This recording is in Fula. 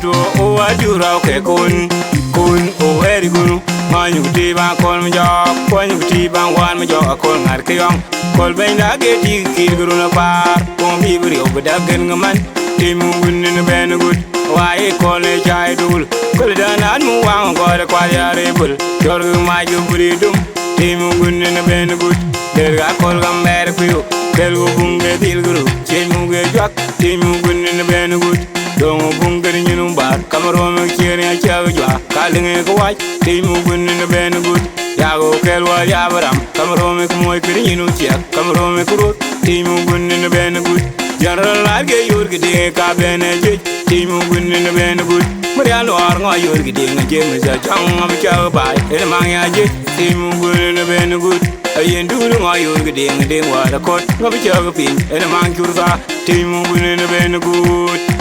to o ajura ke kun o eri gunu manyu ti ba kol mi jo konyu ti ba wan mi jo kol ngar ke yong kol ben da ge ti ki guru na par ko bi bri o da gen ngaman ti mu gun ne ben gut wa e kol ne jai dul kol da nan mu wa ko da kwa ya re bul jor ma ju bri dum ti mu gun ne ben gut der ga kol gam mer ku del go bunge dil guru che mu ge jak ti mu gun ne ben gut dongo bunge ni num bar kamaro me kire ya cha jwa kalinge ko wa ti mu gun ne ben gut ya go kel wa ya baram kamaro me ko moy kire ni nu che kamaro me ko ti mu gun ne ben gut jaral la ge yor ge de ka bene je ti mu gun ne ben gut Maria no ar ngo yor ge de nge me za chang am cha ba e mang ya je ti mu gun ne ben gut ayen dulu ngo yor ge de nge de wa da kot ngo bi cha ge pin e mang kur sa ti mu gun ne ben gut